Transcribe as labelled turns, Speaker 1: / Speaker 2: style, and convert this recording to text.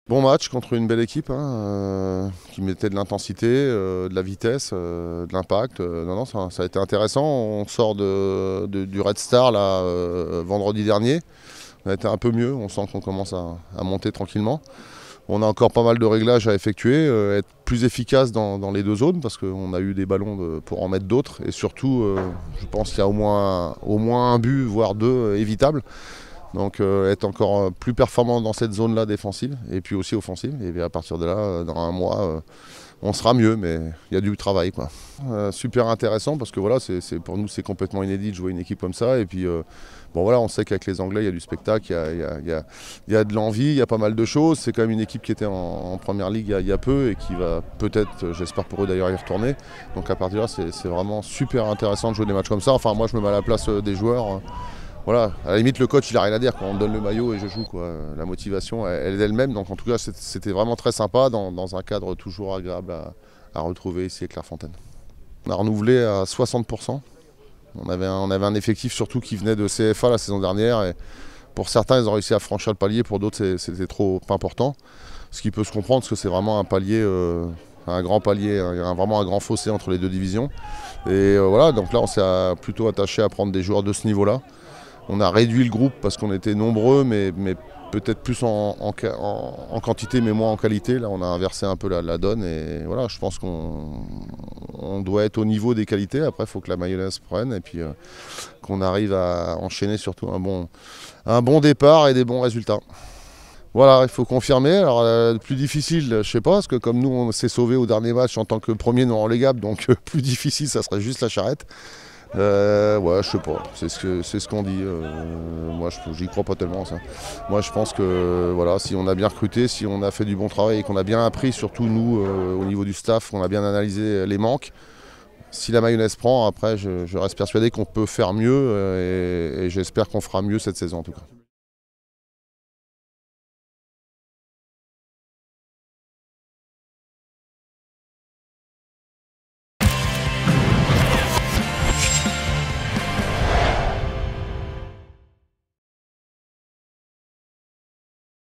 Speaker 1: Bon match contre une belle équipe hein, qui mettait de l'intensité, de la vitesse, de l'impact. Non, non, ça a été intéressant. On sort du Red Star là, vendredi dernier. On a été un peu mieux, on sent qu'on commence à monter tranquillement. On a encore pas mal de réglages à effectuer, être plus efficace dans les deux zones parce qu'on a eu des ballons pour en mettre d'autres. Et surtout, je pense qu'il y a au moins un but, voire deux évitables. Donc être encore plus performant dans cette zone-là défensive et puis aussi offensive. Et à partir de là, dans un mois, on sera mieux, mais il y a du travail, quoi. Super intéressant parce que voilà, pour nous c'est complètement inédit de jouer une équipe comme ça. Et puis bon voilà, on sait qu'avec les Anglais il y a du spectacle, il y a de l'envie, il y a pas mal de choses. C'est quand même une équipe qui était en première ligue il y a peu et qui va peut-être, j'espère pour eux d'ailleurs, y retourner. Donc à partir de là, c'est vraiment super intéressant de jouer des matchs comme ça. Enfin moi je me mets à la place des joueurs. Voilà, à la limite le coach il a rien à dire quand on me donne le maillot et je joue quoi. La motivation elle est d'elle-même, donc en tout cas c'était vraiment très sympa dans un cadre toujours agréable à retrouver ici à Clairefontaine. On a renouvelé à 60%. On avait un effectif surtout qui venait de CFA la saison dernière et pour certains ils ont réussi à franchir le palier, pour d'autres c'était trop important. Ce qui peut se comprendre parce que c'est vraiment un palier, un grand palier, il y a vraiment un grand fossé entre les deux divisions. Et voilà, donc là on s'est plutôt attaché à prendre des joueurs de ce niveau-là. On a réduit le groupe parce qu'on était nombreux, mais peut-être plus en quantité, mais moins en qualité. Là, on a inversé un peu la donne. Et voilà, je pense qu'on doit être au niveau des qualités. Après, il faut que la mayonnaise prenne et puis qu'on arrive à enchaîner surtout un bon départ et des bons résultats. Voilà, il faut confirmer. Alors, le plus difficile, je ne sais pas, parce que comme nous, on s'est sauvés au dernier match en tant que premier non relégable, donc plus difficile, ça serait juste la charrette. Ouais, je sais pas, c'est ce qu'on dit. Moi, j'y crois pas tellement ça. Moi, je pense que voilà, si on a bien recruté, si on a fait du bon travail et qu'on a bien appris, surtout nous, au niveau du staff, qu'on a bien analysé les manques, si la mayonnaise prend, après, je reste persuadé qu'on peut faire mieux et j'espère qu'on fera mieux cette saison en tout cas.